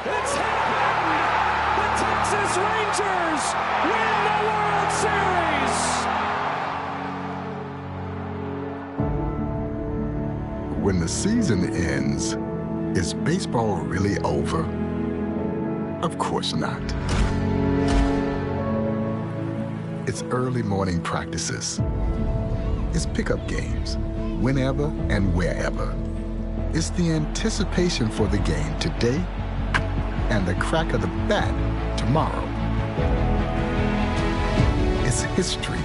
It's happened! The Texas Rangers win the World Series! When the season ends, is baseball really over? Of course not. It's early morning practices. It's pickup games, whenever and wherever. It's the anticipation for the game today and the crack of the bat tomorrow. It's history,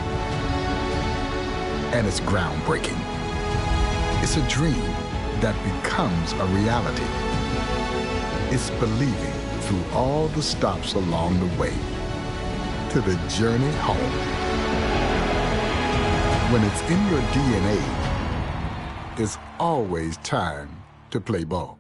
and it's groundbreaking. It's a dream that becomes a reality. It's believing through all the stops along the way to the journey home. When it's in your DNA, it's always time to play ball.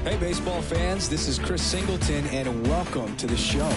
Hey, baseball fans, this is Chris Singleton, and welcome to the show.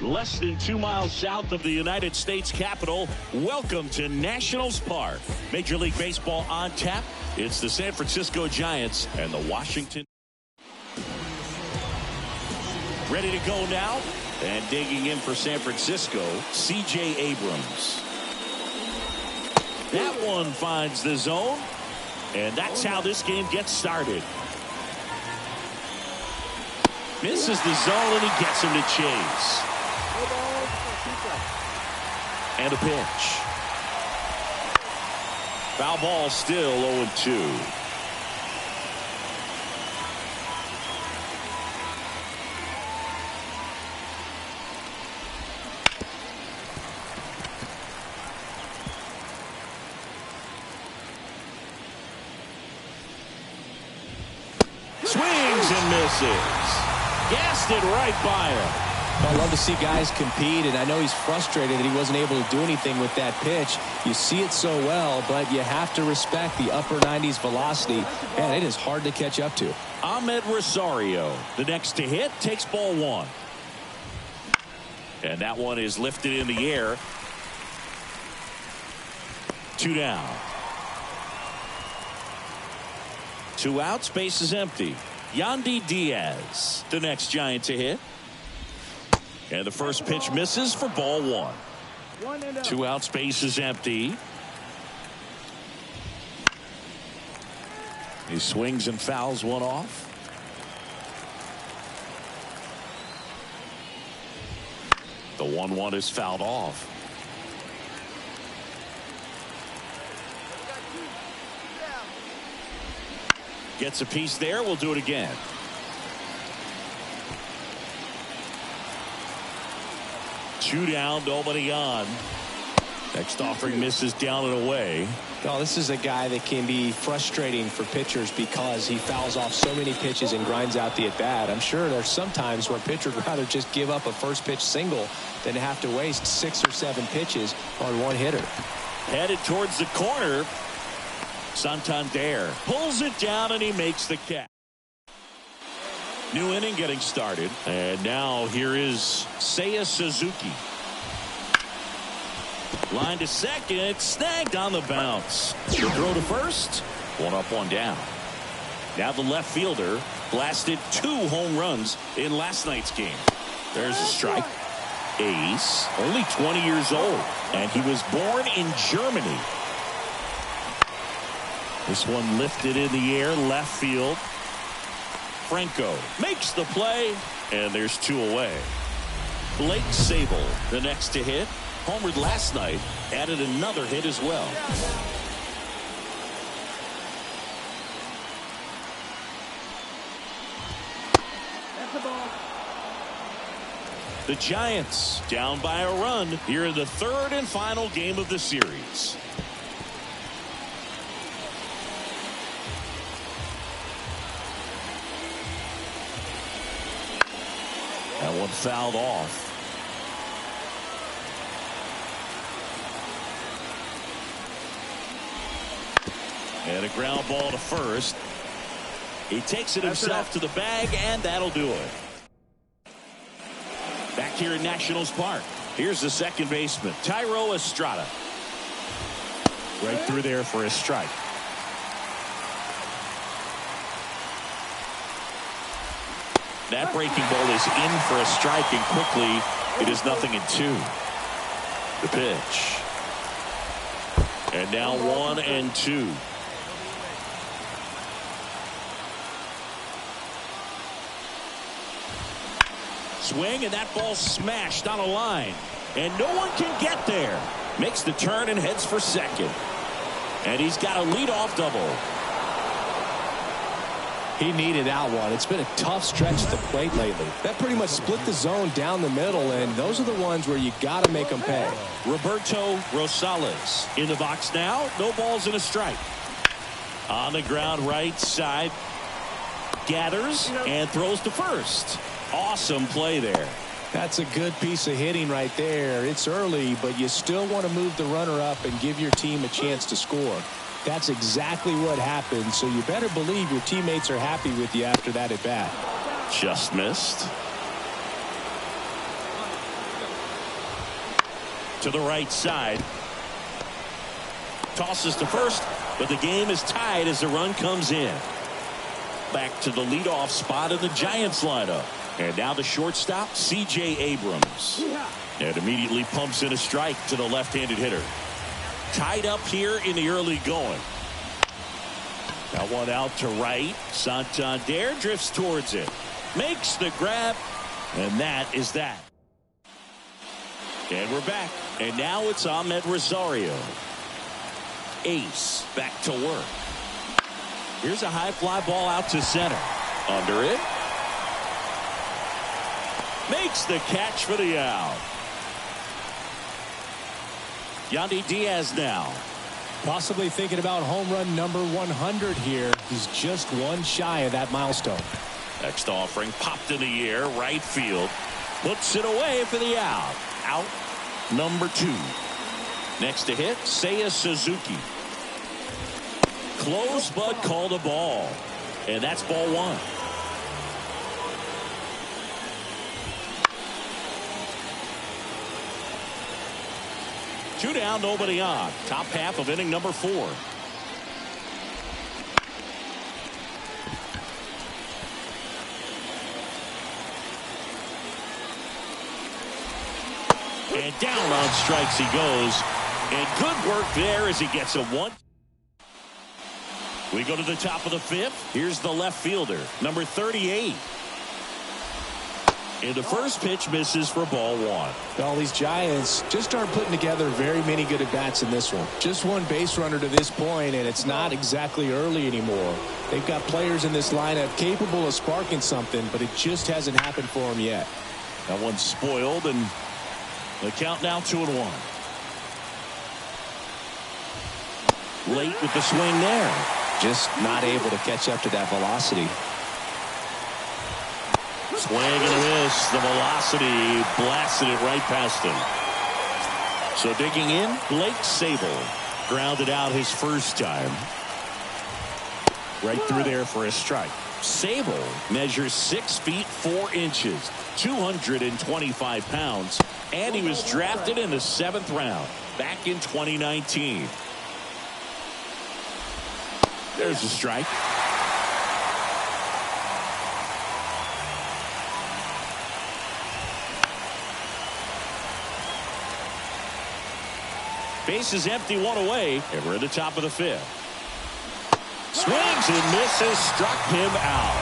Less than 2 miles south of the United States Capitol, welcome to Nationals Park. Major League Baseball on tap. It's the San Francisco Giants and the Washington. Ready to go now. And digging in for San Francisco, C.J. Abrams. That one finds the zone. And that's how this game gets started. Misses the zone, and he gets him to chase. And a pitch. Foul ball, still 0-2. Swings and misses. Gassed it right by him. I love to see guys compete, and I know he's frustrated that he wasn't able to do anything with that pitch. You see it so well, but you have to respect the upper 90s velocity, and it is hard to catch up to. Ahmed Rosario, the next to hit, takes ball one. And that one is lifted in the air. 2 down. 2 outs, base is empty. Yandy Diaz, the next Giant to hit. And the first pitch misses for ball 1. 2 outs, base is empty. He swings and fouls one off. The 1-1 is fouled off. Gets a piece there. We'll do it again. Two down, nobody on. Next offering misses down and away. Well, this is a guy that can be frustrating for pitchers because he fouls off so many pitches and grinds out the at-bat. I'm sure there's some times where a pitcher would rather just give up a first pitch single than have to waste 6 or 7 pitches on one hitter. Headed towards the corner. Santander pulls it down and he makes the catch. New inning getting started. And now here is Seiya Suzuki. Line to second, snagged on the bounce. The throw to first, 1 up, 1 down. Now the left fielder blasted 2 home runs in last night's game. There's a strike. Ace, only 20 years old, and he was born in Germany. This one lifted in the air, left field. Franco makes the play, and there's 2 away. Blake Sable, the next to hit. Homered last night, added another hit as well. The Giants down by a run here in the 3rd and final game of the series. That one fouled off. And a ground ball to first. He takes it himself to the bag, and that'll do it. Back here at Nationals Park. Here's the second baseman, Tyro Estrada. Right through there for a strike. That breaking ball is in for a strike, and quickly it is 0-2. The pitch. And now 1-2. Swing, and that ball smashed on a line, and no one can get there. Makes the turn and heads for second, and he's got a leadoff double. He needed that one. It's been a tough stretch at the plate lately. That pretty much split the zone down the middle, and those are the ones where you got to make them pay. Roberto Rosales in the box now. No balls and a strike. On the ground, right side. Gathers and throws to first. Awesome play there. That's a good piece of hitting right there. It's early, but you still want to move the runner up and give your team a chance to score. That's exactly what happened, so you better believe your teammates are happy with you after that at bat. Just missed. To the right side. Tosses to first, but the game is tied as the run comes in. Back to the leadoff spot in the Giants lineup. And now the shortstop, C.J. Abrams. And immediately pumps in a strike to the left-handed hitter. Tied up here in the early going. That one out to right. Santander drifts towards it. Makes the grab. And that is that. And we're back. And now it's Ahmed Rosario. Ace back to work. Here's a high fly ball out to center. Under it. Makes the catch for the out. Yandy Diaz now. Possibly thinking about home run number 100 here. He's just one shy of that milestone. Next offering popped in the air, right field. Puts it away for the out. Out number 2. Next to hit, Seiya Suzuki. Close but called a ball. And that's ball 1. Two down, nobody on. Top half of inning number 4. And down on strikes he goes. And good work there as he gets a 1. We go to the top of the 5th. Here's the left fielder, number 38. And the first pitch misses for ball 1. Well, these Giants just aren't putting together very many good at-bats in this one. Just one base runner to this point, and it's not exactly early anymore. They've got players in this lineup capable of sparking something, but it just hasn't happened for them yet. That one's spoiled, and the count now 2-1. Late with the swing there. Just not able to catch up to that velocity. Swing and a miss. The velocity blasted it right past him. So digging in, Blake Sable grounded out his first time. Right through there for a strike. Sable measures 6 feet 4 inches, 225 pounds, and he was drafted in the 7th round back in 2019. There's a strike. Base is empty, 1 away, and we're at the top of the 5th. Swings and misses, struck him out.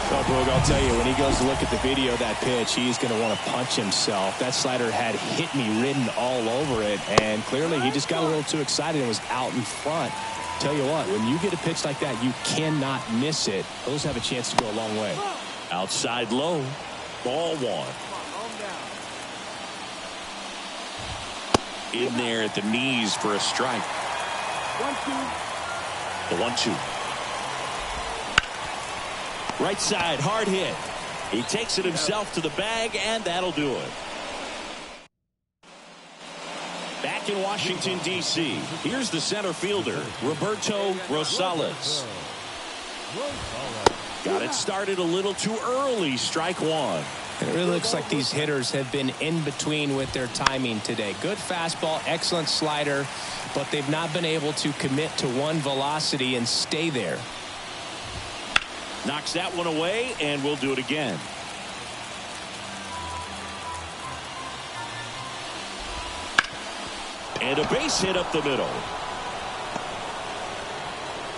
Well, Boog, I'll tell you, when he goes to look at the video of that pitch, he's going to want to punch himself. That slider had hit me written all over it, and clearly he just got a little too excited and was out in front. Tell you what, when you get a pitch like that, you cannot miss it. Those have a chance to go a long way. Outside low, ball 1. In there at the knees for a strike. 1-2. The 1-2. Right side, hard hit. He takes it himself to the bag, and that'll do it. Back in Washington, D.C., here's the center fielder, Roberto Rosales. Got it started a little too early, strike 1. It really looks like these hitters have been in between with their timing today. Good fastball, excellent slider, but they've not been able to commit to one velocity and stay there. Knocks that one away, and we'll do it again. And a base hit up the middle.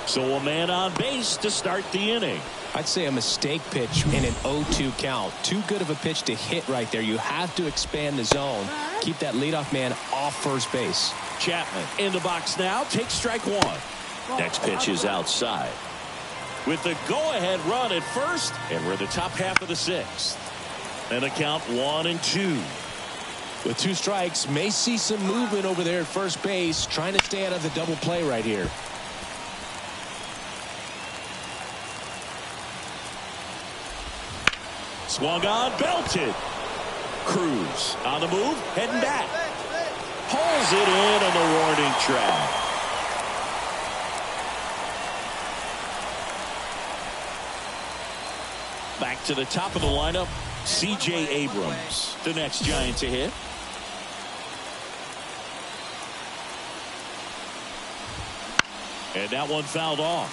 So a man on base to start the inning. I'd say a mistake pitch in an 0-2 count. Too good of a pitch to hit right there. You have to expand the zone. Keep that leadoff man off first base. Chapman in the box now. Takes strike 1. Next pitch is outside. With the go-ahead run at first, and we're at the top half of the 6th. And a count 1-2. With 2 strikes, may see some movement over there at first base, trying to stay out of the double play right here. Swung on, belted. Cruz on the move, heading back. Pulls it in on the warning track. Back to the top of the lineup, C.J. Abrams, the next Giant to hit. And that one fouled off.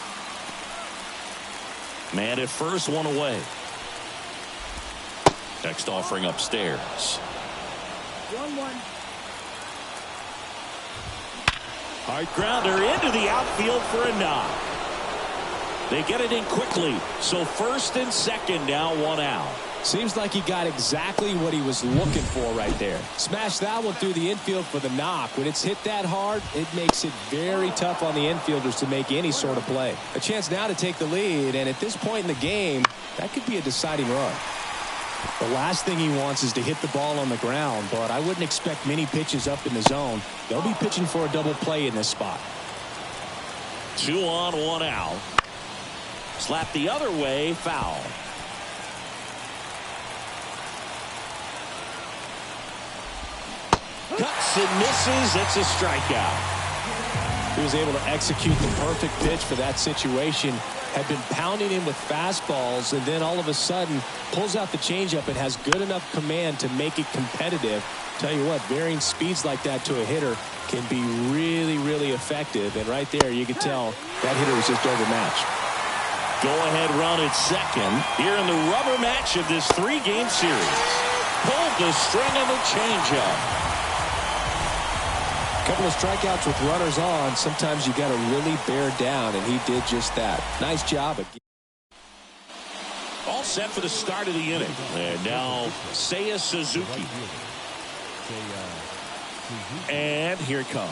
Man at first, 1 away. Next offering upstairs. 1-1. Hard grounder into the outfield for a knock. They get it in quickly. So first and second now, 1 out. Seems like he got exactly what he was looking for right there. Smashed that one through the infield for the knock. When it's hit that hard, it makes it very tough on the infielders to make any sort of play. A chance now to take the lead, and at this point in the game, that could be a deciding run. The last thing he wants is to hit the ball on the ground, but I wouldn't expect many pitches up in the zone. They'll be pitching for a double play in this spot. 2 on, 1 out. Slap the other way, foul. Cuts and misses. It's a strikeout. He was able to execute the perfect pitch for that situation. Had been pounding him with fastballs, and then all of a sudden pulls out the changeup and has good enough command to make it competitive. Tell you what, varying speeds like that to a hitter can be really, really effective. And right there, you can tell that hitter was just overmatched. Go-ahead run at second here in the rubber match of this 3-game series. pulled the string on the changeup. A couple of strikeouts with runners on. Sometimes you got to really bear down, and he did just that. Nice job. All set for the start of the inning. And now Seiya Suzuki. And here it comes.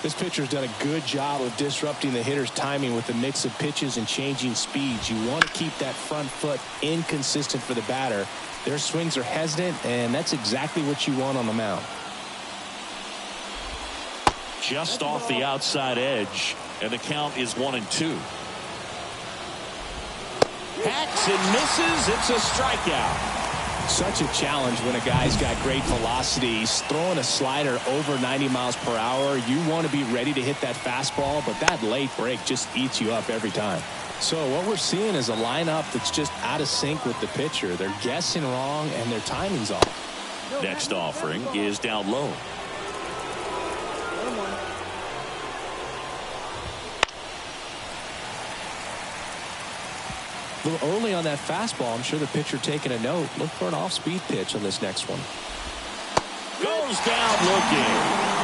This pitcher's done a good job of disrupting the hitter's timing with a mix of pitches and changing speeds. You want to keep that front foot inconsistent for the batter. Their swings are hesitant, and that's exactly what you want on the mound. Just off the outside edge, and the count is 1-2. Hacks and misses. It's a strikeout. Such a challenge when a guy's got great velocity. He's throwing a slider over 90 miles per hour. You want to be ready to hit that fastball, but that late break just eats you up every time. So what we're seeing is a lineup that's just out of sync with the pitcher. They're guessing wrong, and their timing's off. Next offering is down low. A little early on that fastball. I'm sure the pitcher taking a note. Look for an off-speed pitch on this next one. Goes down looking.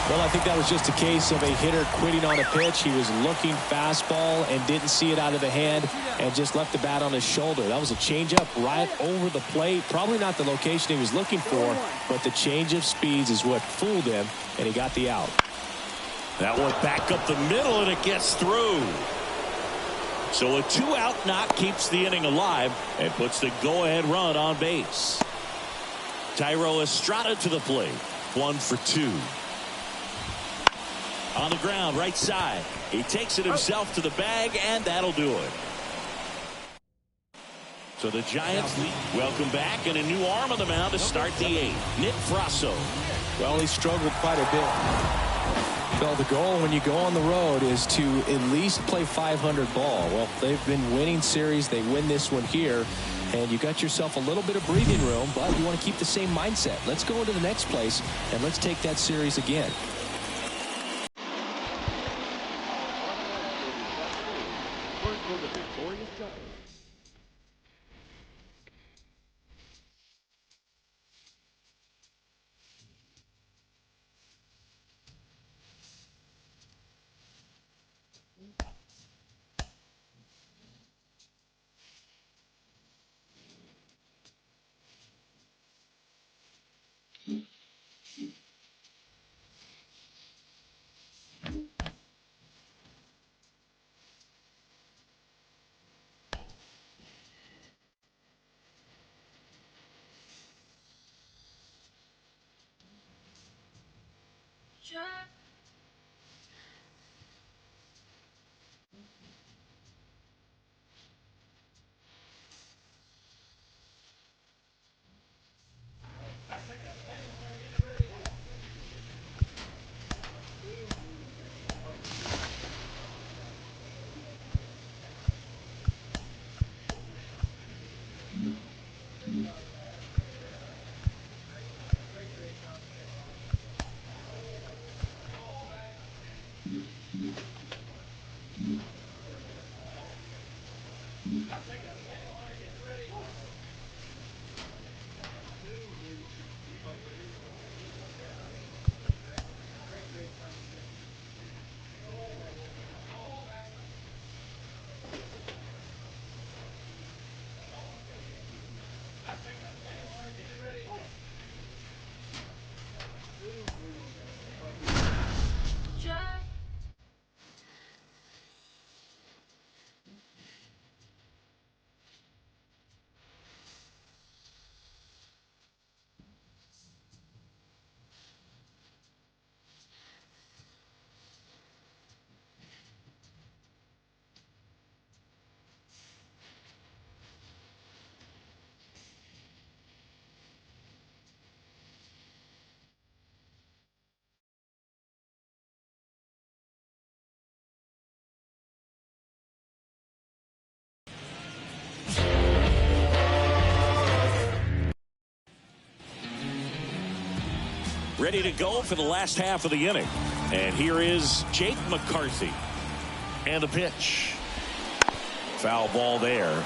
Well, I think that was just a case of a hitter quitting on a pitch. He was looking fastball and didn't see it out of the hand and just left the bat on his shoulder. That was a changeup right over the plate. Probably not the location he was looking for, but the change of speeds is what fooled him, and he got the out. That one back up the middle, and it gets through. So a 2-out knock keeps the inning alive and puts the go-ahead run on base. Thairo Estrada to the plate. 1 for 2. On the ground, right side. He takes it himself to the bag, and that'll do it. So the Giants welcome back, and a new arm on the mound to start the 8th. Nick Frasso. Well, he struggled quite a bit. Well, the goal when you go on the road is to at least play 500 ball. Well, they've been winning series. They win this one here, and you got yourself a little bit of breathing room, but you want to keep the same mindset. Let's go into the next place, and let's take that series again. Ready to go for the last half of the inning. And here is Jake McCarthy. And the pitch. Foul ball there.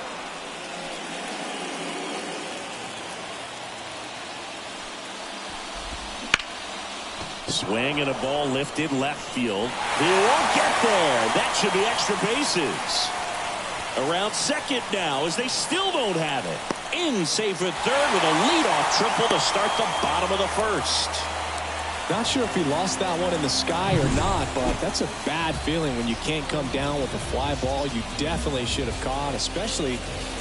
Swing and a ball lifted left field. He won't get there. That should be extra bases. Around second now as they still don't have it. In safe at third with a leadoff triple to start the bottom of the first. Not sure if he lost that one in the sky or not, but that's a bad feeling when you can't come down with a fly ball you definitely should have caught, especially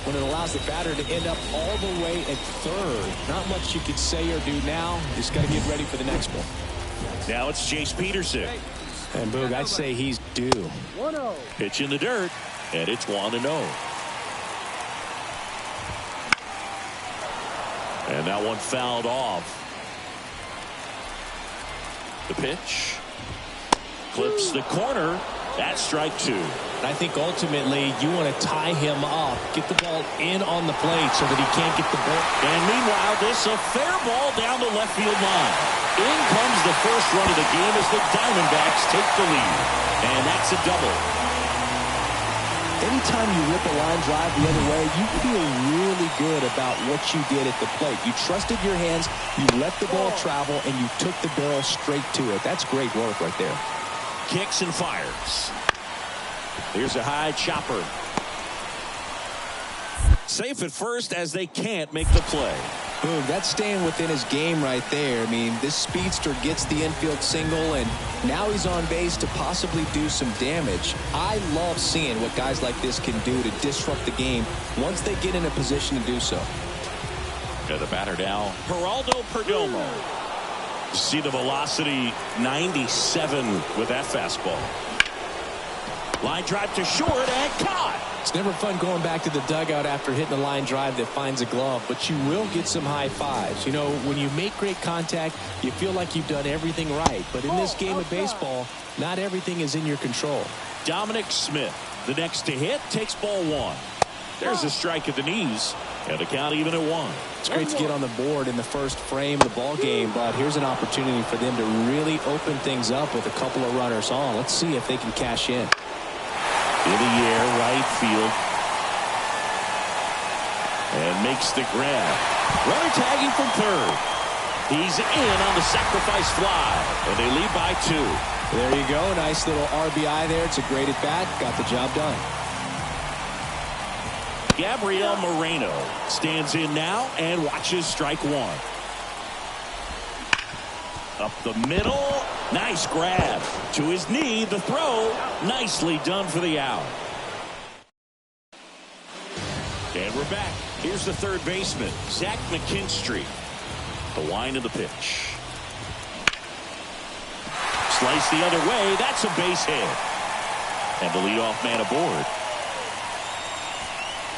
when it allows the batter to end up all the way at third. Not much you could say or do now. Just got to get ready for the next one. Now it's Jace Peterson. And Boog, I'd say he's due. 1-0. Pitch in the dirt, and it's 1-0. And that one fouled off. The pitch. Clips the corner. That's strike two. I think ultimately you want to tie him up, get the ball in on the plate so that he can't get the ball. And meanwhile, this a fair ball down the left field line. In comes the first run of the game as the Diamondbacks take the lead. And that's a double. Anytime you rip a line drive the other way, you feel really good about what you did at the plate. You trusted your hands, you let the ball travel, and you took the barrel straight to it. That's great work right there. Kicks and fires. Here's a high chopper. Safe at first as they can't make the play. Boom, that's staying within his game right there. I mean, this speedster gets the infield single, and now he's on base to possibly do some damage. I love seeing what guys like this can do to disrupt the game once they get in a position to do so. The batter now, Geraldo Perdomo. See the velocity, 97 with that fastball. Line drive to short and caught. It's never fun going back to the dugout after hitting a line drive that finds a glove, but you will get some high fives. You know, when you make great contact, you feel like you've done everything right. But in this game of baseball, not everything is in your control. Dominic Smith, the next to hit, takes ball one. There's a strike at the knees, and the count even at one. It's great to get on the board in the first frame of the ball game, but here's an opportunity for them to really open things up with a couple of runners on. Let's see if they can cash in. In the air, right field. And makes the grab. Runner tagging from third. He's in on the sacrifice fly. And they lead by 2. There you go. Nice little RBI there. It's a great at bat. Got the job done. Gabriel Moreno stands in now and watches strike one. Up the middle. Nice grab. To his knee, the throw. Nicely done for the out. And we're back. Here's the third baseman, Zach McKinstry. The wind of the pitch. Slice the other way. That's a base hit. And the leadoff man aboard.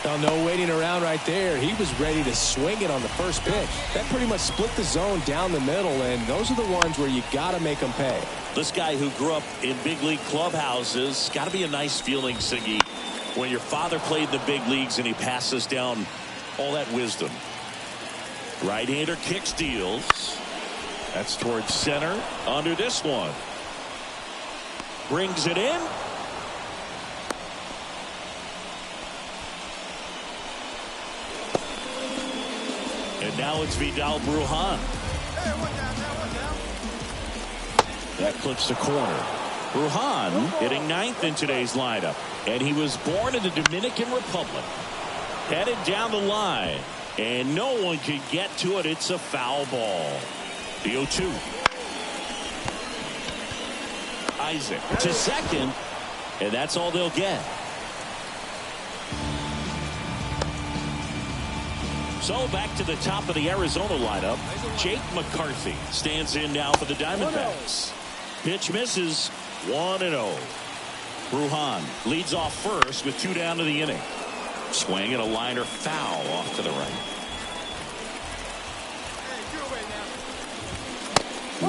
Well, no waiting around right there. He was ready to swing it on the first pitch. That pretty much split the zone down the middle, and those are the ones where you got to make them pay. This guy who grew up in big league clubhouses, got to be a nice feeling, Siggy, when your father played in the big leagues and he passes down all that wisdom. Right-hander kicks, deals. That's towards center. Under this one. Brings it in. And now it's Vidal Brujan. That clips the corner. Brujan hitting 9th in today's lineup. And he was born in the Dominican Republic. Headed down the line. And no one could get to it. It's a foul ball. The 0-2. Isaac to second. And that's all they'll get. So back to the top of the Arizona lineup. Jake McCarthy stands in now for the Diamondbacks. Pitch misses. 1-0. Brujan leads off first with 2 down to the inning. Swing and a liner foul off to the right.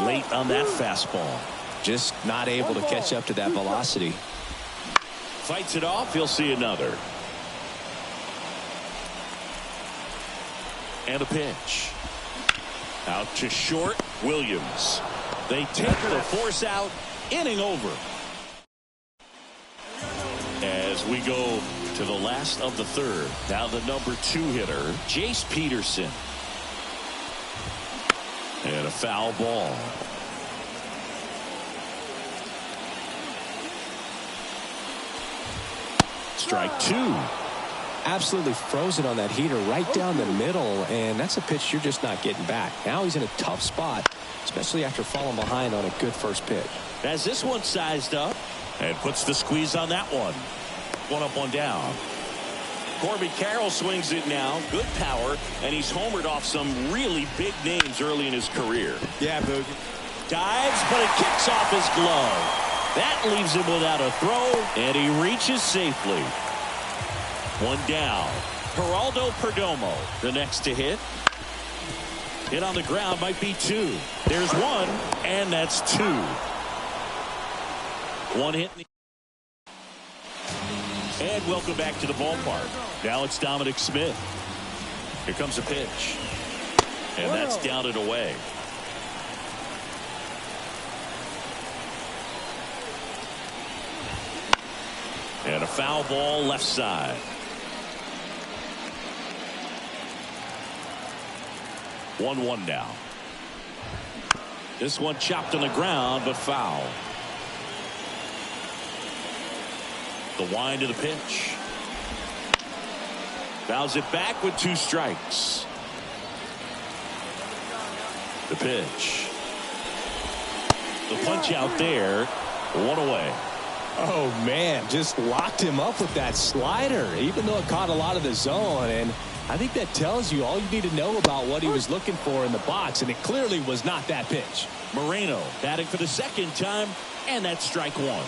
Late on that fastball. Just not able to catch up to that velocity. Fights it off. He'll see another. And a pitch. Out to short. Williams. They take the force out. Inning over. As we go to the last of the third. Now the number 2 hitter, Jace Peterson. And a foul ball. Strike two. Absolutely frozen on that heater right down the middle, and that's a pitch you're just not getting back. Now he's in a tough spot, especially after falling behind on a good first pitch. As this one sized up and puts the squeeze on that one. One up, one down. Corbin Carroll swings it now. Good power, and he's homered off some really big names early in his career. Yeah, Boog. Dives, but it kicks off his glove. That leaves him without a throw, and he reaches safely. One down. Geraldo Perdomo, the next to hit. Hit on the ground might be two. There's one, and that's two. One hit. And welcome back to the ballpark. Now it's Dominic Smith. Here comes a pitch. And that's down and away. And a foul ball left side. 1-1 now. This one chopped on the ground, but foul. The wind to the pitch. Fouls it back with 2 strikes. The pitch. The punch out there. 1 away. Oh, man, just locked him up with that slider, even though it caught a lot of the zone. And I think that tells you all you need to know about what he was looking for in the box, and it clearly was not that pitch. Moreno batting for the second time, and that's strike one.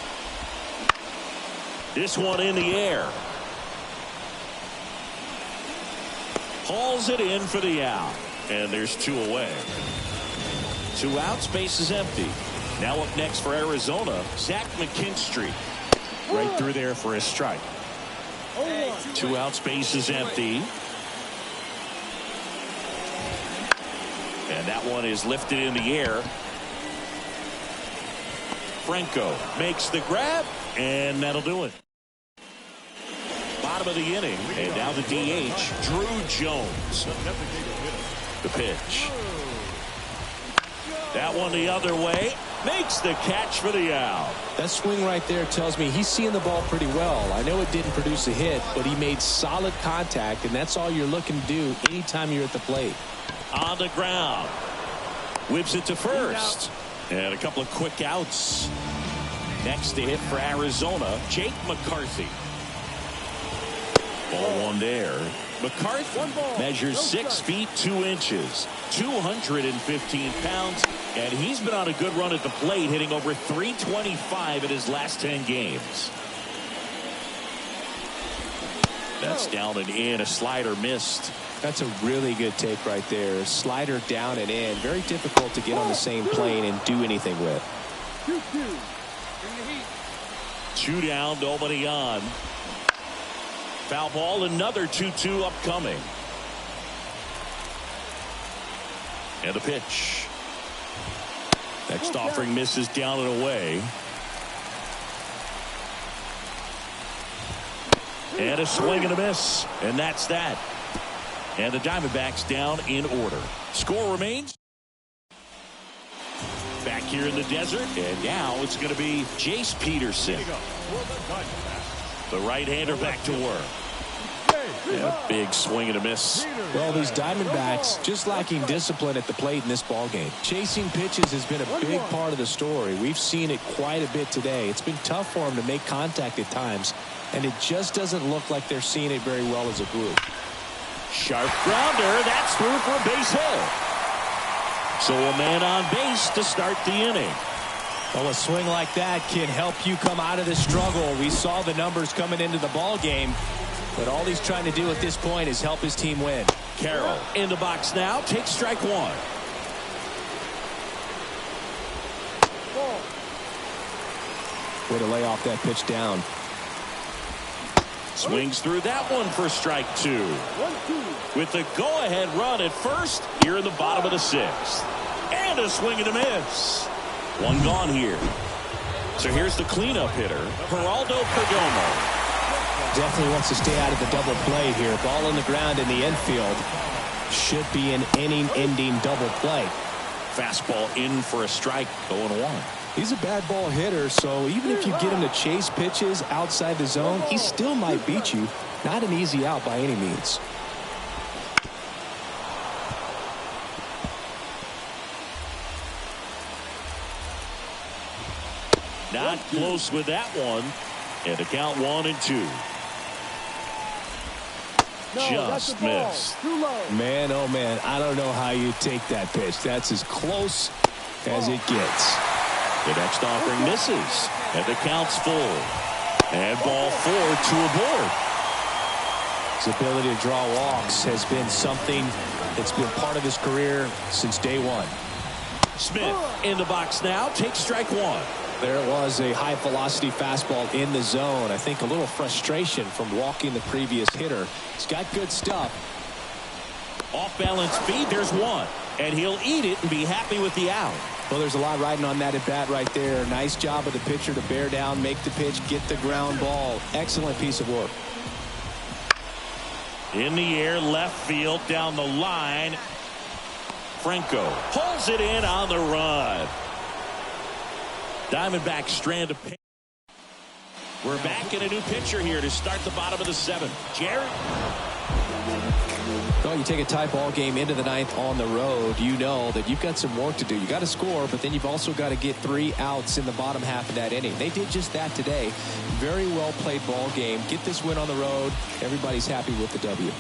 This one in the air. Hauls it in for the out, and there's 2 away. 2 outs, base is empty. Now up next for Arizona, Zach McKinstry. Right through there for a strike. 2 outs, base is empty. And that one is lifted in the air. Franco makes the grab, and that'll do it. Bottom of the inning, and now the DH, Drew Jones. The pitch. That one the other way. Makes the catch for the out. That swing right there tells me he's seeing the ball pretty well. I know it didn't produce a hit, but he made solid contact, and that's all you're looking to do anytime you're at the plate. On the ground. Whips it to first. And a couple of quick outs. Next to hit for Arizona, Jake McCarthy. Ball one there. McCarthy measures 6 feet 2 inches, 215 pounds, and he's been on a good run at the plate, hitting over .325 in his last 10 games. That's down and in. A slider missed. That's a really good take right there. Slider down and in. Very difficult to get on the same plane and do anything with. 2 down, nobody on. Foul ball, another 2-2 upcoming. And the pitch. Next offering misses down and away. And a swing and a miss. And that's that. And the Diamondbacks down in order. Score remains. Back here in the desert. And now it's going to be Jace Peterson. The right-hander back to work. And a big swing and a miss. Well, these Diamondbacks just lacking discipline at the plate in this ballgame. Chasing pitches has been a big part of the story. We've seen it quite a bit today. It's been tough for them to make contact at times, and it just doesn't look like they're seeing it very well as a group. Sharp grounder. That's through for a base hit. So a man on base to start the inning. Well, a swing like that can help you come out of the struggle. We saw the numbers coming into the ball game, but all he's trying to do at this point is help his team win. Carroll in the box now. Takes strike one. Way to lay off that pitch down. Swings through that one for strike 2. With the go-ahead run at first here in the bottom of the 6th. And a swing and a miss. One gone here. So here's the cleanup hitter, Geraldo Perdomo. Definitely wants to stay out of the double play here. Ball on the ground in the infield. Should be an inning-ending double play. Fastball in for a strike, 0-1. He's a bad ball hitter, so even if you get him to chase pitches outside the zone, he still might beat you. Not an easy out by any means. Not close with that one. And the count 1-2. Just missed. Man, oh man, I don't know how you take that pitch. That's as close as it gets. The next offering misses. And the count's full. And ball 4 to a board. His ability to draw walks has been something that's been part of his career since day one. Smith in the box now. Takes strike 1. There was a high-velocity fastball in the zone. I think a little frustration from walking the previous hitter. He's got good stuff. Off-balance feed. There's one. And he'll eat it and be happy with the out. Well, there's a lot riding on that at bat right there. Nice job of the pitcher to bear down, make the pitch, get the ground ball. Excellent piece of work. In the air, left field, down the line. Franco pulls it in on the run. Diamondbacks strand of pitch. We're back in a new pitcher here to start the bottom of the 7th. Jared. Well, you take a tie ball game into the 9th on the road, you know that you've got some work to do. You got to score, but then you've also got to get 3 outs in the bottom half of that inning. They did just that today. Very well played ball game. Get this win on the road. Everybody's happy with the W.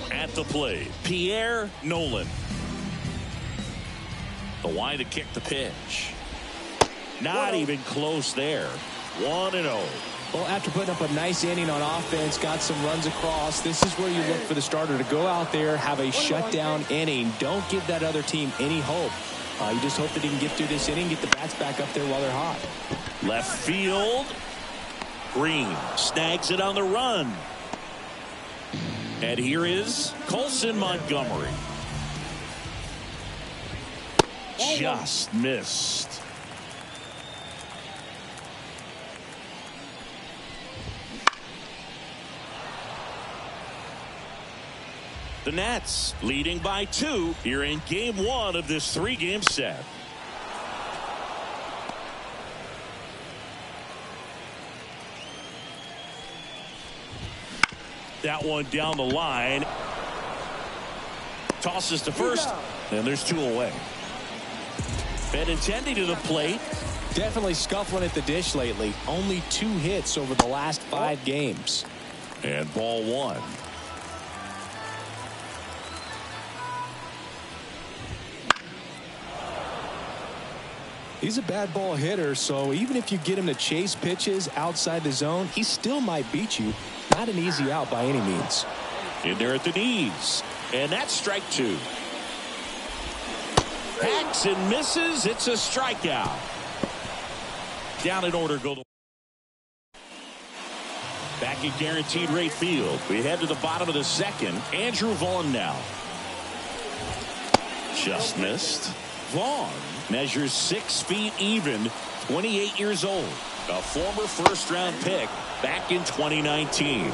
At the plate, Pierre Nolan. The line to kick the pitch. Not even close there. 1-0. Well, after putting up a nice inning on offense, got some runs across, this is where you look for the starter to go out there, have a shutdown inning. Don't give that other team any hope. You just hope that he can get through this inning, get the bats back up there while they're hot. Left field. Green snags it on the run. And here is Colson Montgomery. Just missed. The Nats leading by 2 here in game 1 of this 3-game set. That one down the line. Tosses to first, and there's 2 away. Benintendi to the plate. Definitely scuffling at the dish lately. Only 2 hits over the last 5 games. And ball 1. He's a bad ball hitter, so even if you get him to chase pitches outside the zone, he still might beat you. Not an easy out by any means. In there at the knees. And that's strike 2. Hacks and misses. It's a strikeout. Down in order go. Back in guaranteed rate field. We head to the bottom of the 2nd. Andrew Vaughn now. Just missed. Vaughn measures 6 feet even, 28 years old. A former first-round pick back in 2019.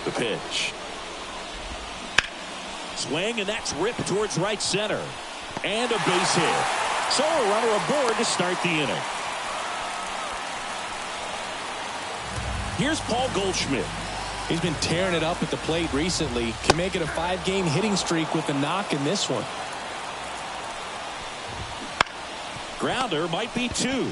The pitch. Swing, and that's ripped towards right center. And a base hit. So a runner aboard to start the inning. Here's Paul Goldschmidt. He's been tearing it up at the plate recently. Can make it a 5-game hitting streak with a knock in this one. Grounder might be 2.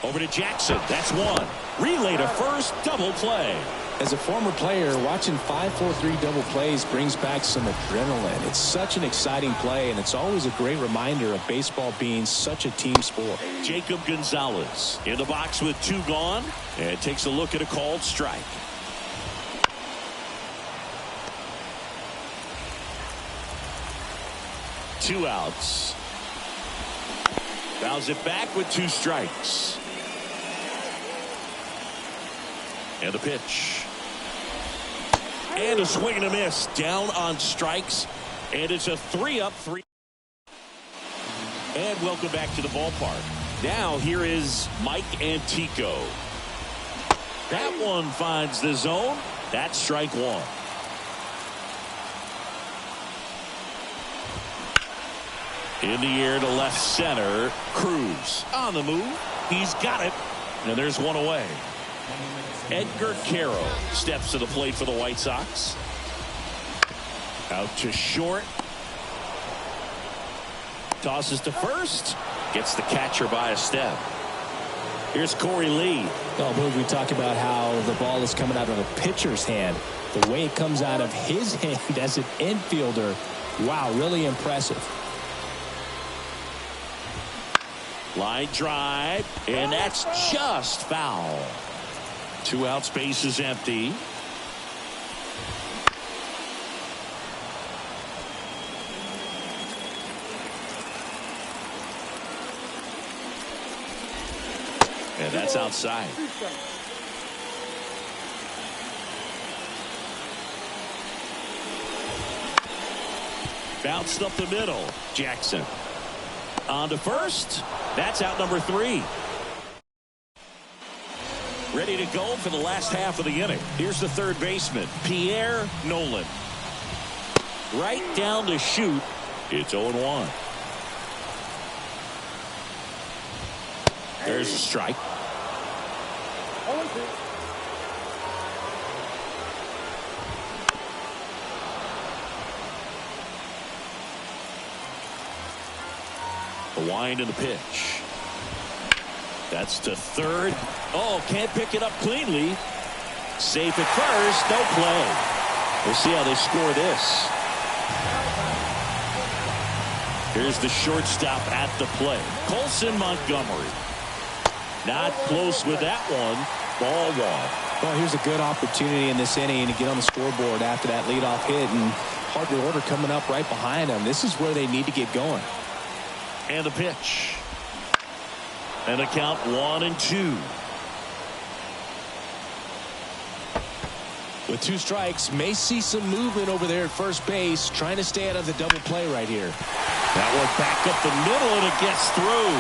Over to Jackson. That's 1. Relay to first. Double play. As a former player, watching 5-4-3 double plays brings back some adrenaline. It's such an exciting play, and it's always a great reminder of baseball being such a team sport. Jacob Gonzalez in the box with 2 gone, and takes a look at a called strike. Two outs. Fouls it back with 2 strikes. And the pitch. And a swing and a miss. Down on strikes. And it's a 3-up, 3. And welcome back to the ballpark. Now here is Mike Antico. That one finds the zone. That's strike 1. In the air to left center. Cruz on the move. He's got it. And there's 1 away. Edgar Caro steps to the plate for the White Sox. Out to short. Tosses to first. Gets the catcher by a step. Here's Corey Lee. Oh, Boog, we talk about how the ball is coming out of a pitcher's hand. The way it comes out of his hand as an infielder. Wow, really impressive. Line drive, and that's just foul. 2 outs, base is empty. And that's outside. Bounced up the middle. Jackson on to first. That's out number 3. Ready to go for the last half of the inning. Here's the third baseman, Pierre Nolan. Right down to shoot. It's 0-1. There's a strike. The wind and the pitch. That's to third. Oh, can't pick it up cleanly. Safe at first. No play. We'll see how they score this. Here's the shortstop at the plate. Colson Montgomery. Not close with that one. Ball 1. Well, here's a good opportunity in this inning to get on the scoreboard after that leadoff hit, and hard order coming up right behind them. This is where they need to get going. And the pitch. And the count 1-2. With 2 strikes, may see some movement over there at first base, trying to stay out of the double play right here. That one back up the middle, and it gets through.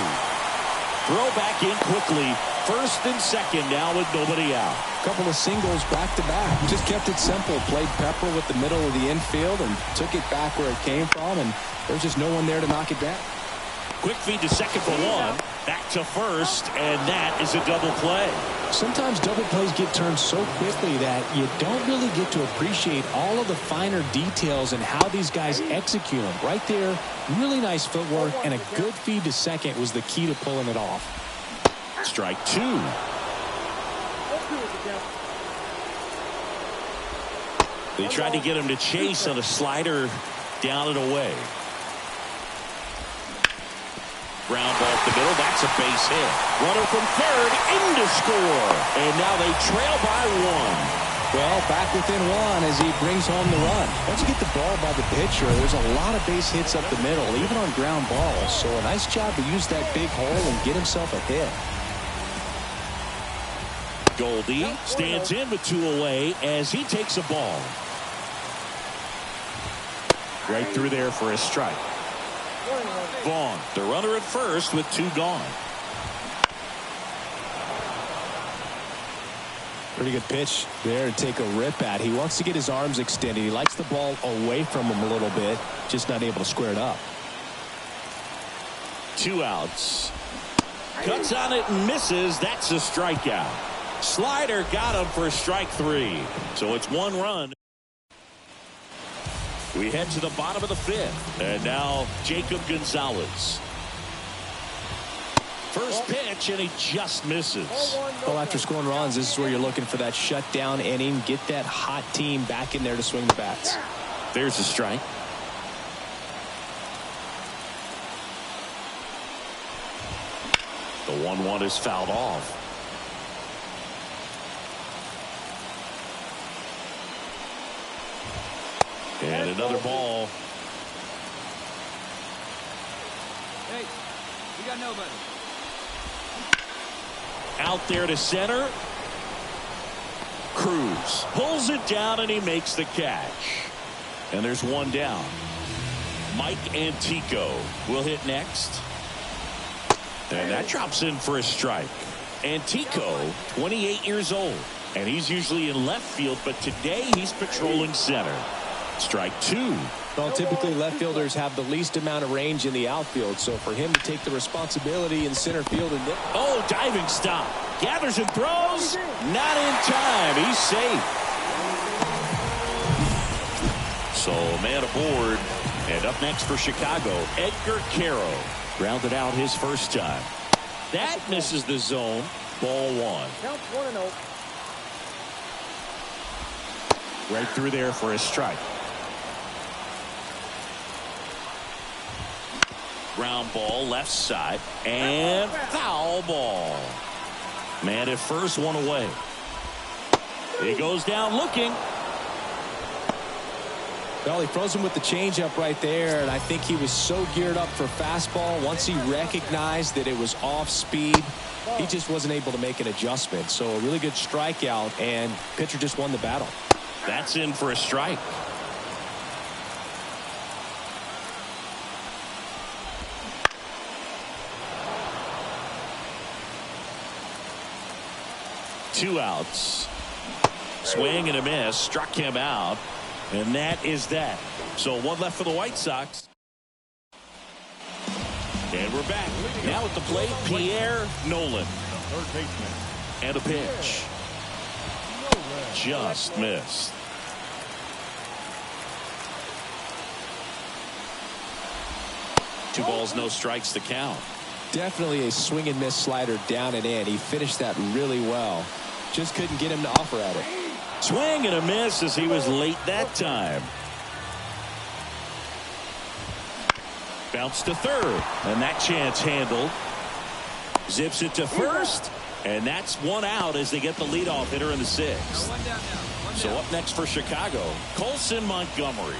Throw back in quickly. First and second now with nobody out. A couple of singles back to back. Just kept it simple. Played pepper with the middle of the infield and took it back where it came from, and there's just no one there to knock it down. Quick feed to second for 1, Back to first, and that is a double play. Sometimes double plays get turned so quickly that you don't really get to appreciate all of the finer details and how these guys execute them. Right there, really nice footwork, and a good feed to second was the key to pulling it off. Strike two. They tried to get him to chase on a slider down and away. Ground ball up the middle. That's a base hit. Runner from third in to score. And now they trail by one. Well, back within one as he brings home the run. Once you get the ball by the pitcher, there's a lot of base hits up the middle, even on ground balls. So a nice job to use that big hole and get himself a hit. Goldie stands in with two away as he takes a ball. Right through there for a strike. Vaughn, the runner at first with two gone. Pretty good pitch there to take a rip at. He wants to get his arms extended. He likes the ball away from him a little bit, just not able to square it up. 2 outs. Cuts on it and misses. That's a strikeout. Slider got him for strike 3. So it's 1 run. We head to the bottom of the 5th. And now Jacob Gonzalez. First pitch, and he just misses. Well, after scoring runs, this is where you're looking for that shutdown inning. Get that hot team back in there to swing the bats. There's a strike. The 1-1 is fouled off. And another ball. Hey, we got nobody. Out there to center. Cruz pulls it down and he makes the catch. And there's 1 down. Mike Antico will hit next. And that drops in for a strike. Antico, 28 years old. And he's usually in left field, but today he's patrolling center. Strike 2. Well, typically left fielders have the least amount of range in the outfield, so for him to take the responsibility in center field and oh, diving stop. Gathers and throws. Not in time. He's safe. So man aboard. And up next for Chicago, Edgar Caro. Grounded out his first time. That misses the zone. Ball 1. Count 1-0. Right through there for a strike. Ground ball left side and foul ball. Man at first, 1 away. He goes down looking. Well, he froze him with the changeup right there, and I think he was so geared up for fastball. Once he recognized that it was off speed, he just wasn't able to make an adjustment. So a really good strikeout, and pitcher just won the battle. That's in for a strike. Two outs. Swing and a miss. Struck him out. And that is that. So 1 left for the White Sox. And we're back. Now at the plate, Pierre Nolan. And a pitch. Just missed. Two balls, no strikes to count. Definitely a swing and miss slider down and in. He finished that really well. Just couldn't get him to offer at it. Swing and a miss as he was late that time. Bounce to third. And that chance handled. Zips it to first. And that's 1 out as they get the leadoff hitter in the 6th. So up next for Chicago, Colson Montgomery.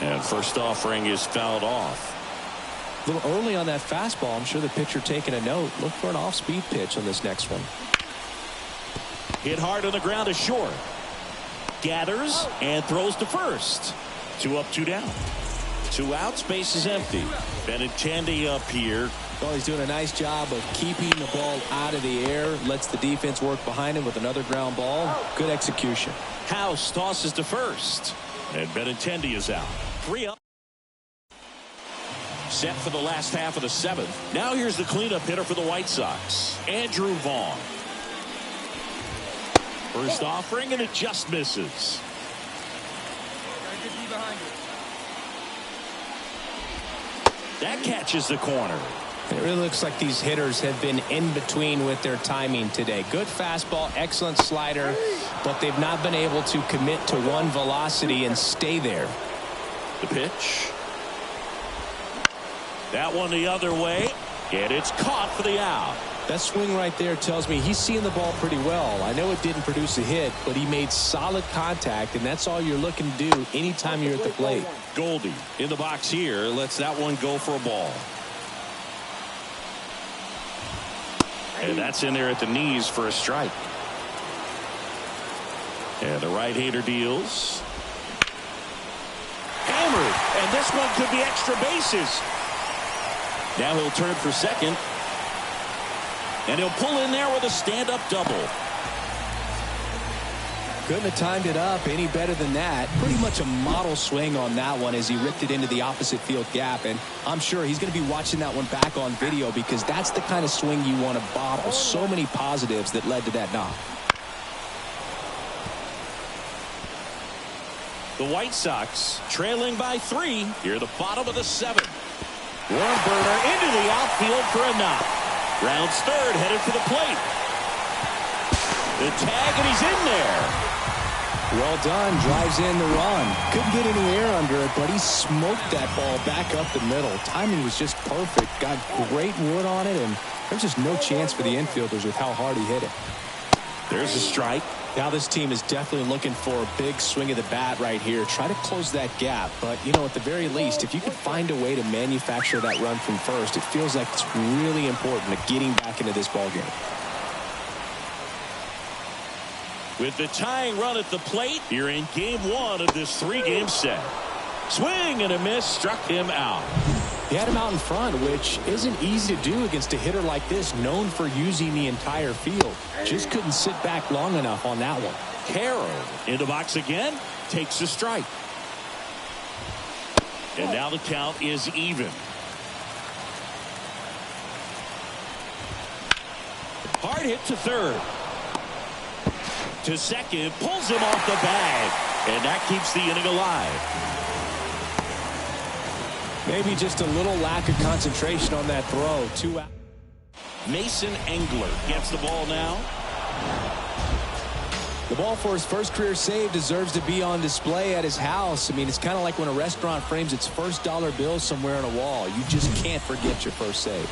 And first offering is fouled off. A little early on that fastball. I'm sure the pitcher taking a note. Look for an off-speed pitch on this next one. Hit hard on the ground to short. Gathers and throws to first. 2 up, 2 down. 2 outs, base is empty. Benintendi up here. Well, he's doing a nice job of keeping the ball out of the air. Lets the defense work behind him with another ground ball. Good execution. House tosses to first. And Benintendi is out. 3 up. set for the last half of the seventh. Now here's the cleanup hitter for the White Sox, Andrew Vaughn. First offering, and it just misses. That catches the corner. It really looks like these hitters have been in between with their timing today. Good fastball, excellent slider, but they've not been able to commit to one velocity and stay there. The pitch. That one the other way, and it's caught for the out. That swing right there tells me he's seeing the ball pretty well. I know it didn't produce a hit, but he made solid contact, and that's all you're looking to do anytime you're at the plate. Goldie in the box here lets that one go for a ball. And that's in there at the knees for a strike. And the right-hander deals. Hammered, and this one could be extra bases. Now he'll turn for second. And he'll pull in there with a stand-up double. Couldn't have timed it up any better than that. Pretty much a model swing on that one as he ripped it into the opposite field gap. And I'm sure he's going to be watching that one back on video because that's the kind of swing you want to bottle. So many positives that led to that knock. The White Sox trailing by 3 here at the bottom of the 7th. Warren Burner into the outfield for a knock. Rounds third, headed for the plate. The tag, and he's in there. Well done, drives in the run. Couldn't get any air under it, but he smoked that ball back up the middle. Timing was just perfect. Got great wood on it, and there's just no chance for the infielders with how hard he hit it. There's a strike. Now this team is definitely looking for a big swing of the bat right here. Try to close that gap. But, you know, at the very least, if you could find a way to manufacture that run from first, it feels like it's really important to getting back into this ball game. With the tying run at the plate here in game 1 of this 3-game set. Swing and a miss, struck him out. He had him out in front, which isn't easy to do against a hitter like this, known for using the entire field. Just couldn't sit back long enough on that one. Carroll in the box again, takes a strike. And now the count is even. Hard hit to third. To second, pulls him off the bag. And that keeps the inning alive. Maybe just a little lack of concentration on that throw. 2 out. Mason Engler gets the ball now. The ball for his first career save deserves to be on display at his house. I mean, it's kind of like when a restaurant frames its first dollar bill somewhere on a wall. You just can't forget your first save.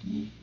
you.